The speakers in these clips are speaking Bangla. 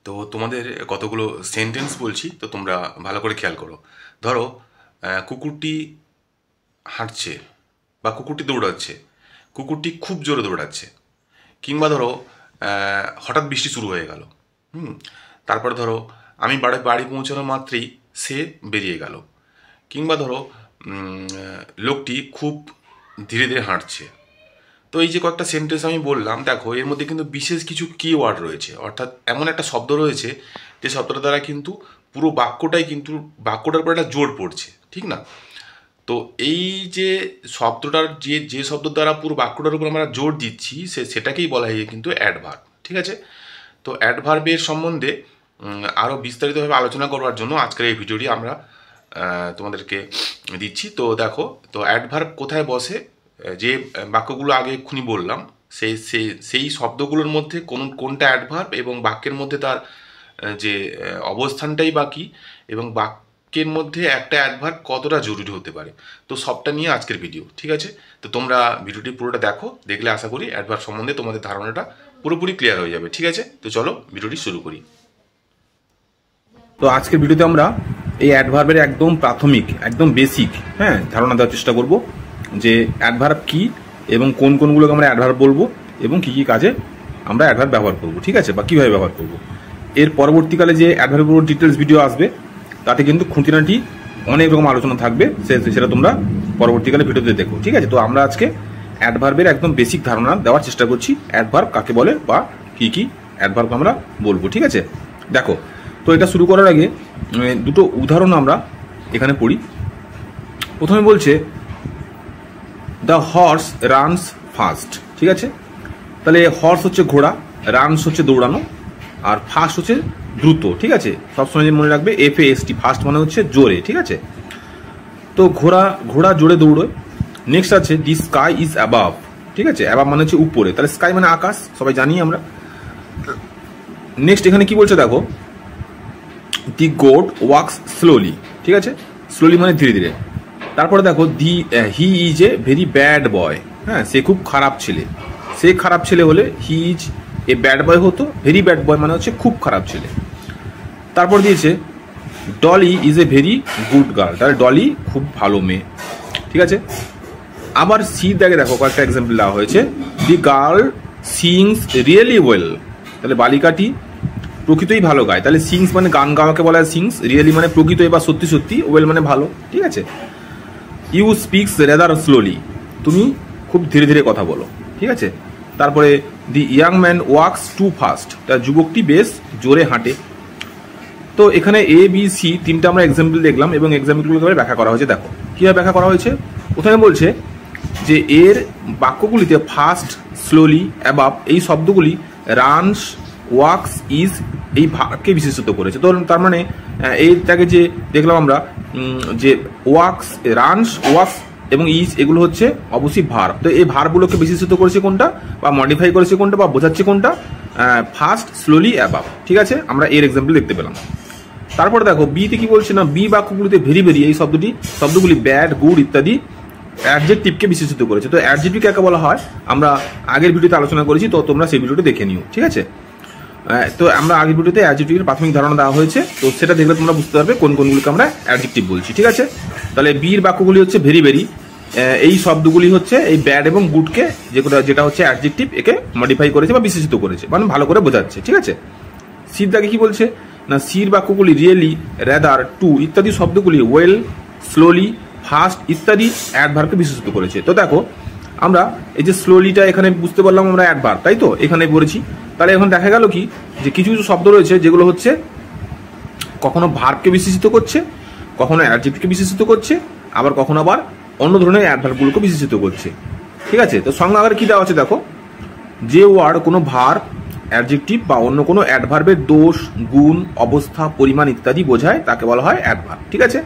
তো তোমাদের কতগুলো সেন্টেন্স বলছি, তো তোমরা ভালো করে খেয়াল করো। ধরো কুকুরটি হাঁটছে বা কুকুরটি দৌড়াচ্ছে, কুকুরটি খুব জোরে দৌড়াচ্ছে। কিংবা ধরো হঠাৎ বৃষ্টি শুরু হয়ে গেল। তারপর ধরো আমি বাড়ি পৌঁছানো মাত্রই সে বেরিয়ে গেল। কিংবা ধরো লোকটি খুব ধীরে ধীরে হাঁটছে। তো এই যে কয়েকটা সেন্টেন্স আমি বললাম, দেখো এর মধ্যে কিন্তু বিশেষ কিছু কিওয়ার্ড রয়েছে, অর্থাৎ এমন একটা শব্দ রয়েছে যে শব্দটা দ্বারা কিন্তু পুরো বাক্যটার উপর একটা জোর পড়ছে, ঠিক না? তো এই যে শব্দটার যে শব্দ দ্বারা পুরো বাক্যটার উপর আমরা জোর দিচ্ছি সেটাকেই বলা হয় কিন্তু অ্যাডভার্ব, ঠিক আছে? তো অ্যাডভার্বের সম্বন্ধে আরও বিস্তারিতভাবে আলোচনা করবার জন্য আজকের এই ভিডিওটি আমরা তোমাদেরকে দিচ্ছি। তো দেখো, তো অ্যাডভার্ব কোথায় বসে, যে বাক্যগুলো আগে এক্ষুনি বললাম সেই শব্দগুলোর মধ্যে কোনটা অ্যাডভার্ব এবং বাক্যের মধ্যে তার যে অবস্থানটাই বাকি, এবং বাক্যের মধ্যে একটা অ্যাডভার্ব কতটা জরুরি হতে পারে, তো সবটা নিয়ে আজকের ভিডিও, ঠিক আছে? তো তোমরা ভিডিওটি পুরোটা দেখো, দেখলে আশা করি অ্যাডভার্ব সম্বন্ধে তোমাদের ধারণাটা পুরোপুরি ক্লিয়ার হয়ে যাবে, ঠিক আছে? তো চলো ভিডিওটি শুরু করি। তো আজকের ভিডিওতে আমরা এই অ্যাডভার্বের একদম প্রাথমিক, একদম বেসিক ধারণা দেওয়ার চেষ্টা করব যে অ্যাডভার্ব কি এবং কোনগুলোকে আমরা অ্যাডভার্ব বলবো এবং কি কাজে আমরা অ্যাডভার্ব ব্যবহার করব, ঠিক আছে, বা কিভাবে ব্যবহার করব। এর পরবর্তীকালে যে অ্যাডভার্বের উপর ডিটেলস ভিডিও আসবে তাতে কিন্তু খুঁটিনাটি অনেক রকম আলোচনা থাকবে, সেটা তোমরা পরবর্তীকালে ভিডিওতে দেখো, ঠিক আছে? তো আমরা আজকে অ্যাডভার্বের একদম বেসিক ধারণা দেওয়ার চেষ্টা করছি, অ্যাডভার্ব কাকে বলে বা কি অ্যাডভার্ব আমরা বলবো, ঠিক আছে? দেখো, তো এটা শুরু করার আগে দুটো উদাহরণ আমরা এখানে পড়ি। প্রথমে বলছে দ্য হর্স রানস ফাস্ট, ঠিক আছে? তাহলে হর্স হচ্ছে ঘোড়া, রানস হচ্ছে দৌড়ানো, আর ফাস্ট হচ্ছে দ্রুত, ঠিক আছে? সবসময় মনে রাখবে FAST, ফাস্ট মানে হচ্ছে জোরে, ঠিক আছে? তো ঘোড়া জোরে দৌড়োয়। নেক্সট আছে দি স্কাই ইজ অ্যাবাভ, ঠিক আছে? অ্যাবাভ মানে হচ্ছে উপরে, তাহলে স্কাই মানে আকাশ, সবাই জানি আমরা। নেক্সট এখানে কি বলছে দেখো, দি গোট ওয়াক্স স্লোলি, ঠিক আছে? স্লোলি মানে ধীরে ধীরে। তারপরে দেখো he is a very bad boy, সে খুব খারাপ ছেলে। সে খারাপ ছেলে হলে হি ইজ এ ব্যাড বয় হতো, ভেরি ব্যাড বয় মানে হচ্ছে খুব খারাপ ছেলে। তারপর দিয়েছে Dolly is a very good girl, তাহলে ডলি খুব ভালো মেয়ে, ঠিক আছে? আবার সি দেখো কয়েকটা এক্সাম্পল দেওয়া হয়েছে। The girl sings really well, তাহলে বালিকাটি প্রকৃতই ভালো গায়, তাহলে সিংস মানে গান গাওয়াকে বলা হয় সিংস, রিয়েলি মানে প্রকৃত বা সত্যি সত্যি, ওয়েল মানে ভালো, ঠিক আছে? ইউ স্পিক্স রেদার স্লোলি, তুমি খুব ধীরে ধীরে কথা বলো, ঠিক আছে? তারপরে the young man walks too fast, তার যুবকটি বেশ জোরে হাঁটে। তো এখানে ABC তিনটা আমরা এক্সাম্পল দেখলাম এবং এক্সাম্পলগুলোকে ব্যাখ্যা করা হয়েছে। দেখো কীভাবে ব্যাখ্যা করা হয়েছে। প্রথমে বলছে যে এর বাক্যগুলিতে ফাস্ট, স্লোলি, অ্যাবাভ এই শব্দগুলি রানস, ওয়াক্স, ইজ এই ভার্বকে বিশেষিত করেছে। তো তার মানে এইটাকে যে দেখলাম আমরা যে ওয়াক্স, রানস, ওয়াক্স এবং ইজ এগুলো হচ্ছে অবশ্যই ভার্ব। তো এই ভার্বগুলোকে বিশেষিত করেছে কোনটা বা মডিফাই করেছে কোনটা বা বোঝাচ্ছে কোনটা, ফাস্ট, স্লোলি, অ্যাবাভ, ঠিক আছে? আমরা এর এক্সাম্পল দেখতে পেলাম। তারপরে দেখো বিতে কি বলছে না, বি বাক্যগুলিতে ভেরি এই শব্দগুলি ব্যাড, গুড ইত্যাদি অ্যাডজেক্টিভকে বিশেষিত করেছে। তো অ্যাডজেক্টিভ কাকে বলা হয় আমরা আগের ভিডিওতে আলোচনা করেছি, তো তোমরা সেই ভিডিওটি দেখে নিও, ঠিক আছে? তো আমরা আগের ভিডিওতে অ্যাডজেক্টিভের প্রাথমিক ধারণা দেওয়া হয়েছে, তো সেটা দেখলে তোমরা বুঝতে পারবে কোনগুলোকে আমরা অ্যাডজেক্টিভ বলছি, ঠিক আছে? তাহলে বির বাক্যগুলি হচ্ছে ভেরি, এই শব্দগুলি হচ্ছে এই ব্যাড এবং গুডকে যেটা হচ্ছে অ্যাডজেক্টিভ, একে মডিফাই করেছে বা বিশেষিত করেছে, মানে ভালো করে বোঝাচ্ছে, ঠিক আছে? সির দাগে কি বলছে না, সির বাক্যগুলি রিয়েলি, রেদার, টু ইত্যাদি শব্দগুলি ওয়েল, স্লোলি, ফাস্ট ইত্যাদি অ্যাডভার্বকে বিশেষিত করেছে। তো দেখো আমরা এই যে স্লোলিটা এখানে বুঝতে পারলাম আমরা অ্যাডভার্ব, তাই তো এখানে পড়েছি। তাহলে এখন দেখা গেল কি যে কিছু শব্দ রয়েছে যেগুলো হচ্ছে কখনো ভার্বকে বিশেষিত করছে, কখনো অ্যাডজেক্টিভকে বিশেষিত করছে, আবার কখনো আবার অন্য ধরনের অ্যাডভার্বগুলোকে বিশেষিত করছে, ঠিক আছে? তো সঙ্গে আগে কি দেওয়া আছে দেখো, যে ওয়ার্ড কোনো ভার্ব, অ্যাডজেক্টিভ বা অন্য কোনো অ্যাডভার্বের দোষ, গুণ, অবস্থা, পরিমাণ ইত্যাদি বোঝায় তাকে বলা হয় অ্যাডভার্ব, ঠিক আছে?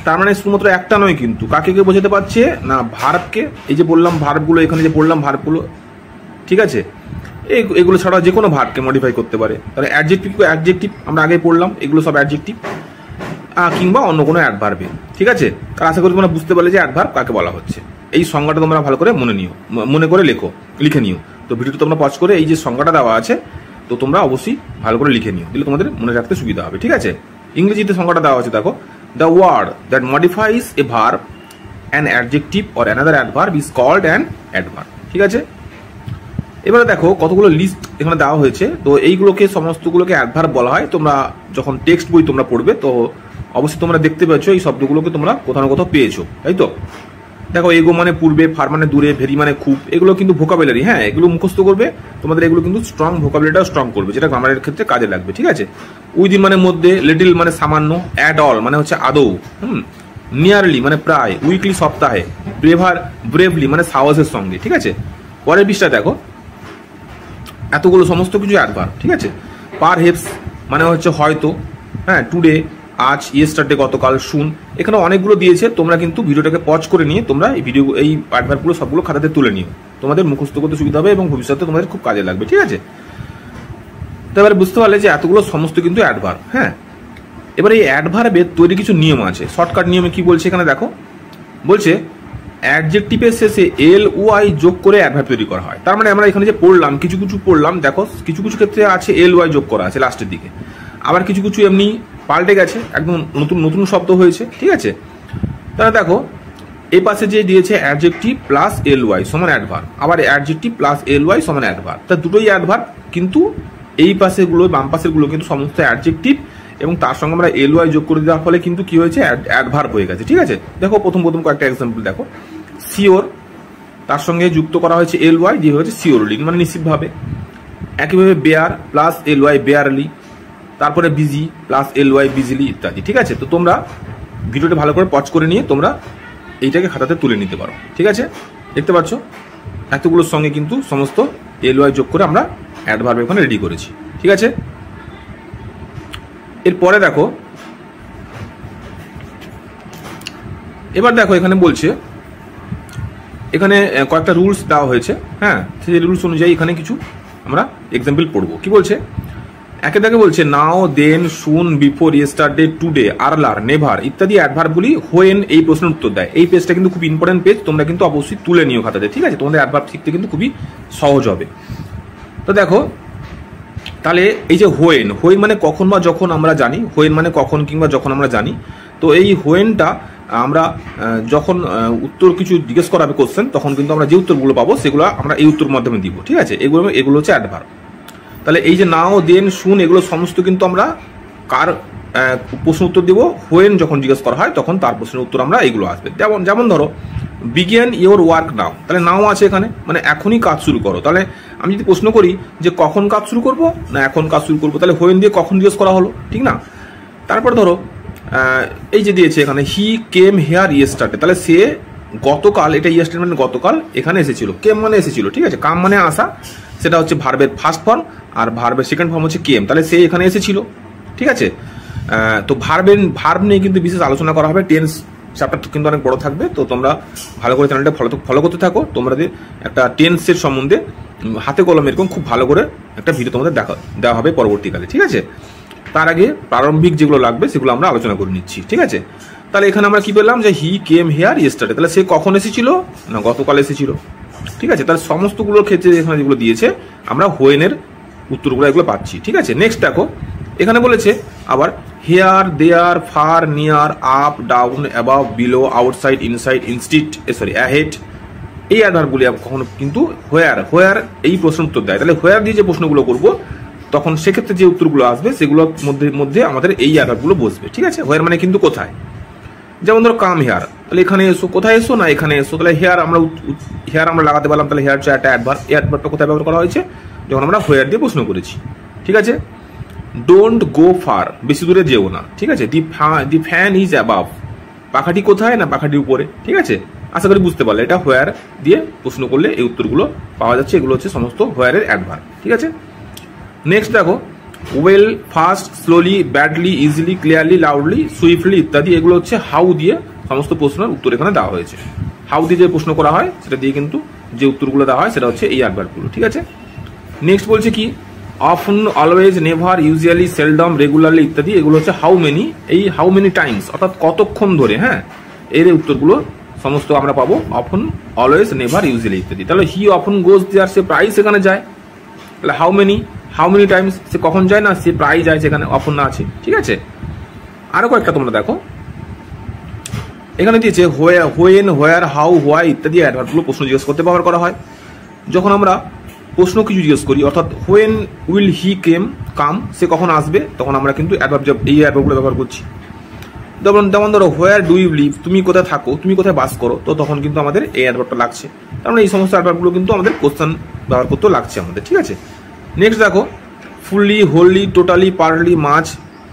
তার মানে শুধুমাত্র একটা নয় কিন্তু, কাকে বোঝাতে পারছে না, ভার্বকে। এই যে বললাম ভার্বগুলো, এখানে যে পড়লাম ভার্বগুলো, ঠিক আছে? এগুলো ছাড়া যে কোনো ভার্বকে মডিফাই করতে পারে। তাহলে অ্যাডজেক্টিভ আমরা আগে পড়লাম, এগুলো সব অ্যাডজেক্টিভ কিংবা অন্য কোনো অ্যাডভার্বে, ঠিক আছে? আর আশা করি তোমরা বুঝতে পারলে যে অ্যাডভার্ব কাকে বলা হচ্ছে। এই সংজ্ঞাটা তোমরা ভালো করে মনে করে লিখে নিও। তো ভিডিওটা তোমরা পজ করে এই যে সংজ্ঞাটা দেওয়া আছে তো তোমরা অবশ্যই ভালো করে লিখে নিও, দিলে তোমাদের মনে রাখতে সুবিধা হবে। ঠিক আছে, ইংরেজিতে সংখ্যাটা দেওয়া আছে, দেখো, the word that modifies a verb an adjective or another adverb is called an adverb. ঠিক আছে, এবারে দেখো কতগুলো লিস্ট এখানে দেওয়া হয়েছে, তো এইগুলোকে সমস্তগুলোকে অ্যাডভার্ব বলা হয়। তোমরা যখন টেক্সট বই তোমরা পড়বে তো অবশ্যই তোমরা দেখতে পাচ্ছ এই শব্দগুলোকে তোমরা কোথাও না কোথাও পেয়েছো, তাই তো। দেখো, এগো মানে পূর্বে, ফার মানে দূরে, ভেরি মানে খুব, এগুলো কিন্তু ভোকাবুলারি। হ্যাঁ, এগুলো মুখস্থ করবে, তোমাদের এগুলো কিন্তু স্ট্রং ভোকাবুলারিটাও স্ট্রং করবে, যেটা গ্রামারের ক্ষেত্রে কাজে লাগবে। ঠিক আছে, উইদিন মানে মধ্যে, লিটল মানে সামান্য, অ্যাট অল মানে হচ্ছে আদৌ, নিয়ারলি মানে প্রায়, উইকলি সপ্তাহে, ব্রেভলি মানে সাহসের সঙ্গে। ঠিক আছে, পরের পৃষ্ঠা দেখো, এতগুলো সমস্ত কিছু অ্যাডভার্ব। ঠিক আছে, পার হেপস মানে হচ্ছে হয়তো, হ্যাঁ, টুডে আজ, ইয়েস্টারডে গতকাল, শুন, এখানে অনেকগুলো দিয়েছে। তোমরা কিন্তু ভিডিওটাকে পজ করে নিয়ে তোমরা এই অ্যাডভার্বগুলো সবগুলো খাতাতে তুলে নিও, তোমাদের মুখস্থ করতে সুবিধা হবে এবং ভবিষ্যতে তোমাদের খুব কাজে লাগবে। ঠিক আছে, তো এবারে বুঝতে পারলে যে এতগুলো সমস্ত কিন্তু অ্যাডভার্ব। হ্যাঁ, এবার এই অ্যাডভার্বের তৈরি কিছু নিয়ম আছে। শর্টকাট নিয়মে কি বলছে এখানে দেখো, বলছে অ্যাডজেক্টিভের শেষে LY যোগ করে অ্যাডভার্ব তৈরি করা হয়। তার মানে আমরা এখানে যে পড়লাম, কিছু কিছু পড়লাম, দেখো কিছু কিছু ক্ষেত্রে আছে LY যোগ করা আছে লাস্টের দিকে, আবার কিছু কিছু এমনি পাল্টে গেছে, একদম নতুন নতুন শব্দ হয়েছে। ঠিক আছে, তাহলে দেখো এই পাশে যে দিয়েছে অ্যাডজেক্টিভ প্লাস LY সমান অ্যাডভার্ব, আবার অ্যাডজেক্টিভ প্লাস LY সমান অ্যাডভার্ব, তা দুটোই অ্যাডভার্ব, কিন্তু এই পাশেগুলো বাম পাশেরগুলো কিন্তু সমস্ত অ্যাডজেক্টিভ এবং তার সঙ্গে আমরা LY যোগ করে দেওয়ার ফলে কিন্তু কি হয়েছে, অ্যাডভার্ব হয়ে গেছে। ঠিক আছে, দেখো প্রথম কয়েকটা এক্সাম্পল দেখো, শিওর তার সঙ্গে যুক্ত করা হয়েছে LY দিয়ে হয়েছে শিওরলি মানে নিশ্চিতভাবে। একইভাবে বেয়ার প্লাস LY বেয়ারলি, তারপরে বিজি প্লাস LY বিজিলি ইত্যাদি। ঠিক আছে, তো তোমরা ভিডিওটা ভালো করে পজ করে নিয়ে তোমরা এইটাকে খাতাতে তুলে নিতে পারো। ঠিক আছে, দেখতে পাচ্ছ এতগুলোর সঙ্গে কিন্তু সমস্ত LY যোগ করে আমরা অ্যাডভার্ব এখানে রেডি করেছি। ঠিক আছে, এরপরে দেখো, এবার দেখো এখানে বলছে, এখানে কয়েকটা রুলস দেওয়া হয়েছে। হ্যাঁ, সেই রুলস অনুযায়ী এখানে কিছু আমরা এক্সাম্পল পড়বো। কি বলছে, একে দেখে বলছে নাও, দেন, শুন, বিফোর, ইয়েস্টারডে, টুডে, আর্লার, নেভার ইত্যাদি অ্যাডভার্বগুলি হোয়েন এই প্রশ্নের উত্তর দেয়। এই পেজটা কিন্তু খুব ইম্পর্টেন্ট পেজ, তোমরা কিন্তু অবশ্যই তুলে নিও খাতাতে। ঠিক আছে, তোমাদের অ্যাডভার্ব শিখতে কিন্তু খুবই সহজ হবে। তো দেখো, তাহলে এই যে হোয়েন মানে কখন বা যখন আমরা জানি, হোয়েন মানে কখন কিংবা যখন আমরা জানি। তো এই হোয়েনটা আমরা যখন উত্তর কিছু জিজ্ঞেস করা হবে কোশ্চেন, তখন কিন্তু আমরা যে উত্তরগুলো পাবো সেগুলো আমরা এই উত্তর মাধ্যমে দিব। ঠিক আছে, এগুলো হচ্ছে অ্যাডভার্ব। তাহলে এই যে নাও, দেন, শুন এগুলো সমস্ত কিন্তু আমরা কার প্রশ্ন উত্তর দিব, হোয়েন যখন জিজ্ঞেস করা হয় তখন তার প্রশ্নের উত্তর আমরা এইগুলো আসবে। যেমন ধরো বিগিন ইওর ওয়ার্ক নাও, তাহলে নাও আছে এখানে মানে এখনই কাজ শুরু করো। তাহলে আমি যদি প্রশ্ন করি যে কখন কাজ শুরু করব না এখন কাজ শুরু করবো, তাহলে হোয়েন দিয়ে কখন জিজ্ঞেস করা হলো, ঠিক না। তারপর ধরো এই যে দিয়েছে এখানে হি কেম হেয়ার ইয়েস্টারডে, তাহলে সে গতকাল, এটা ইয়েস্টারডে মানে গতকাল এখানে এসেছিল, কেম মানে এসেছিল। ঠিক আছে, কাম মানে আসা, সেটা হচ্ছে ভার্বের ফার্স্ট ফর্ম, আর ভার্বের সেকেন্ড ফর্ম হচ্ছে কেম, তাহলে সে এখানে এসেছিল। ঠিক আছে, তো ভার্ব নিয়ে কিন্তু বিশেষ আলোচনা করা হবে, টেন্স চ্যাপ্টার কিন্তু অনেক বড় থাকবে। তো তোমরা ভালো করে চ্যানেলটা ফলো করতে থাকো, তোমাদের একটা টেন্সের সম্বন্ধে হাতে কলমে এরকম খুব ভালো করে একটা ভিডিও তোমাদের দেওয়া হবে পরবর্তীকালে। ঠিক আছে, তার আগে প্রারম্ভিক যেগুলো লাগবে সেগুলো আমরা আলোচনা করে নিচ্ছি। ঠিক আছে, তাহলে এখানে আমরা কি পেলাম যে হি কেম হেয়ার ইয়েস্টারডে, তাহলে সে কখন এসেছিল না গতকাল এসেছিল। ঠিক আছে, তাহলে সমস্তগুলোর ক্ষেত্রে এখানে যেগুলো দিয়েছে আমরা হোয়েনের উত্তরগুলো এগুলো পাচ্ছি। ঠিক আছে, নেক্সট দেখো এখানে বলেছে আবার here, there, far, near, up, down, above, below, outside, inside, instead, ahead এই অ্যাডভার্বগুলি কখনো কিন্তু হোয়ার এই প্রশ্ন উত্তর দেয়। তাহলে হোয়ার দিয়ে যে প্রশ্নগুলো করবো তখন সেক্ষেত্রে যে উত্তরগুলো আসবে সেগুলোর মধ্যে আমাদের এই অ্যাডভার্বগুলো বসবে। ঠিক আছে, হোয়ার মানে কিন্তু কোথায়, যেমন ধরো কাম হেয়ার, তাহলে এখানে এসো, কোথায় এসো না এখানে এসো, তাহলে হেয়ার আমরা লাগাতে পারলাম। তাহলে হেয়ার একটা অ্যাডভার্ব, এই অ্যাডভার্বটা কোথায় ব্যবহার করা হয়েছে, যখন আমরা হোয়ার দিয়ে প্রশ্ন করেছি। ঠিক আছে, ডোন্ট গো ফার, বেশি দূরে যেও না। ঠিক আছে, দি ফ্যান ইজ অ্যাবাভ, পাখাটি কোথায় না পাখাটি উপরে। ঠিক আছে, আশা করি বুঝতে পারলে এটা হোয়ার দিয়ে প্রশ্ন করলে এই উত্তরগুলো পাওয়া যাচ্ছে, এগুলো হচ্ছে সমস্ত হোয়ারের অ্যাডভার্ব। ঠিক আছে, নেক্সট দেখো well, fast, slowly, badly, easily, clearly, loudly, swiftly ইত্যাদি এগুলো হচ্ছে হাউ দিয়ে সমস্ত প্রশ্নের উত্তর এখানে দেওয়া হয়েছে। হাউ দিয়ে যে প্রশ্ন করা হয় সেটা দিয়ে কিন্তু যে উত্তরগুলো দেওয়া হয় সেটা হচ্ছে এই অ্যাডভার্বগুলো। ঠিক আছে, নেক্সট বলছে কি often, always, never, usually, seldom, regularly ইত্যাদি এগুলো হচ্ছে হাউ মেনি, এই হাউ মেনি টাইমস অর্থাৎ কতক্ষণ ধরে। হ্যাঁ, এর উত্তরগুলো সমস্ত আমরা পাবো অফন, অলওয়েজ, নেভার, ইউজুয়ালি ইত্যাদি। তাহলে হি অফন গোজ দেয়ার, সে প্রায় সেখানে যায়। তাহলে হাউ মেনি টাইমস, সে কখন যায় না, সে প্রায় যায়, সেখানে অফন না আছে। ঠিক আছে, আরো কয়েকটা তোমরা দেখো, এখানে দিয়েছে হোয়েন, হোয়ার, হাউ, হোয়াই ইত্যাদি অ্যাডভার্বগুলো প্রশ্ন জিজ্ঞেস করতে ব্যবহার করা হয়। যখন আমরা প্রশ্ন কিছু জিজ্ঞেস করি, অর্থাৎ হোয়েন উইল হি কাম, সে কখন আসবে, তখন আমরা কিন্তু এই অ্যাডভার্বগুলো ব্যবহার করছি। যেমন ধরো হোয়ার ডু ইউ লিভ, তুমি কোথায় থাকো, তুমি কোথায় বাস করো, তো তখন কিন্তু আমাদের এই অ্যাডভার্বটা লাগছে। তার মানে এই সমস্ত অ্যাডভার্বগুলো কিন্তু আমাদের কোশ্চেন ব্যবহার করতেও লাগছে আমাদের। ঠিক আছে, নেক্সট দেখো ফুললি, হোললি, টোটালি, পার্টলি, মাছ,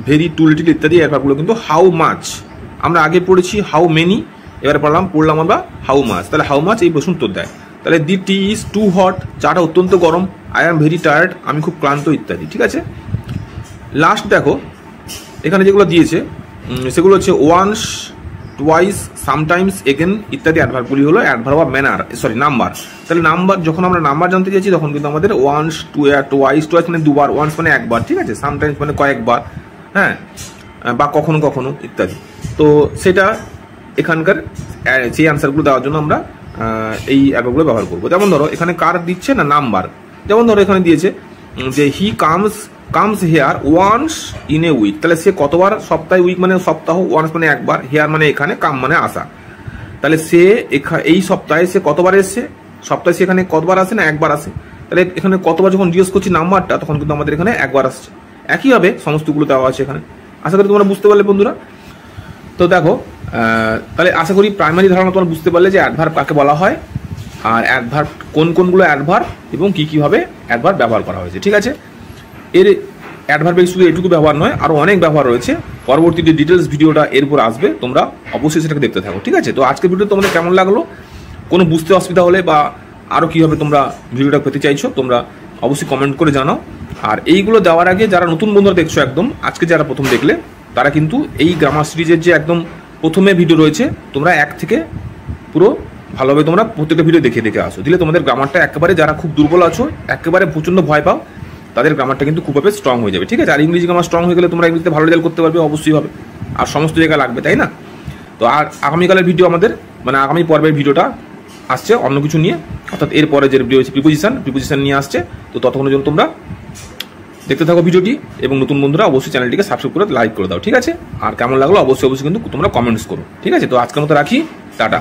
ভেরি, টু লিটল ইত্যাদি অ্যাডভার্বগুলো কিন্তু হাউ মাচ, আমরা আগে পড়েছি হাউ মেনি, এবারে পড়লাম আমরা হাউ মাচ। তাহলে হাউ মাচ এই প্রশ্ন উত্তর দেয়। তাহলে দি টি ইজ টু হট, চাটা অত্যন্ত গরম, আই অ্যাম ভেরি টায়ার্ড, আমি খুব ক্লান্ত ইত্যাদি। ঠিক আছে, লাস্ট দেখো এখানে যেগুলো দিয়েছে সেগুলো হচ্ছে ওয়ান্স, টুয়াইস, সামটাইমস, এগেন ইত্যাদি অ্যাডভার্বগুলি হলো অ্যাডভার্ব অফ ম্যানার, নাম্বার। তাহলে নাম্বার, যখন আমরা নাম্বার জানতে চাইছি তখন কিন্তু আমাদের ওয়ান্স, টুয়াইস মানে দুবার, ওয়ান্স মানে একবার, ঠিক আছে, সামটাইমস মানে কয়েকবার, হ্যাঁ, বা কখনো কখনো ইত্যাদি। তো সেটা এখানকার সেই অ্যান্সারগুলো দেওয়ার জন্য আমরা এই অ্যাডভার্বগুলো ব্যবহার করবো। যেমন ধরো এখানে কার দিচ্ছে না, নাম্বার। যেমন ধরো এখানে দিয়েছে যে he comes here once in a week, তাহলে সে কতবার সপ্তাহে, উইক মানে সপ্তাহ, ওয়ান্স মানে একবার, হেয়ার মানে এখানে, কাম মানে আসা। তাহলে সে এই সপ্তাহে সে কতবার এসছে, সপ্তাহে সে এখানে কতবার আসে না, একবার আসে। তাহলে এখানে কতবার যখন জিজ্ঞেস করছি নাম্বারটা, তখন কিন্তু আমাদের এখানে একবার আসছে। একইভাবে সমস্তগুলো দেওয়া আছে এখানে। আশা করি তোমরা বুঝতে পারলে বন্ধুরা। তো দেখো তাহলে আশা করি প্রাইমারি ধারণা তোমরা বুঝতে পারলে যে অ্যাডভার্ব কাকে বলা হয়, আর অ্যাডভার্ব কোনগুলো অ্যাডভার্ব এবং কিভাবে অ্যাডভার্ব ব্যবহার করা হয়েছে। ঠিক আছে, এর অ্যাডভার্বের শুধু এটুকু ব্যবহার নয়, আরও অনেক ব্যবহার রয়েছে। পরবর্তী যে ডিটেলস ভিডিওটা এরপর আসবে, তোমরা অবশ্যই সেটাকে দেখতে থাকো। ঠিক আছে, তো আজকের ভিডিও তোমাদের কেমন লাগলো, কোনো বুঝতে অসুবিধা হলে বা আরও কীভাবে তোমরা ভিডিওটা পেতে চাইছো, তোমরা অবশ্যই কমেন্ট করে জানাও। আর এইগুলো দেওয়ার আগে যারা নতুন বন্ধুরা দেখছো, একদম আজকে যারা প্রথম দেখলে, তারা কিন্তু এই গ্রামার সিরিজের যে একদম প্রথমে ভিডিও রয়েছে, তোমরা এক থেকে পুরো ভালোভাবে তোমরা প্রত্যেকটা ভিডিও দেখে আসো। দিলে তোমাদের গ্রামারটা একেবারে, যারা খুব দুর্বল আছো, একেবারে প্রচণ্ড ভয় পাও, তাদের গ্রামারটা কিন্তু খুবভাবে স্ট্রং হয়ে যাবে। ঠিক আছে, আর ইংরেজি গ্রামার স্ট্রং হয়ে গেলে তোমরা ইংরেজিতে ভালো রেজাল্ট করতে পারবে, অবশ্যই হবে। আর সমস্ত জায়গায় লাগবে, তাই না? তো আর আগামীকালের ভিডিও আমাদের, মানে আগামী পর্বের ভিডিওটা আসছে অন্য কিছু নিয়ে, অর্থাৎ এরপরে যে ভিডিও হচ্ছে প্রিপোজিশন নিয়ে আসছে। তো ততক্ষণের জন্য তোমরা দেখতে থাকো ভিডিওটি, এবং নতুন বন্ধুরা অবশ্যই চ্যানেলটিকে সাবস্ক্রাইব করে লাইক করে দাও। ঠিক আছে, আর কেমন লাগলো অবশ্যই কিন্তু তোমরা কমেন্টস করো। ঠিক আছে, তো আজকের মতো রাখি, টাটা।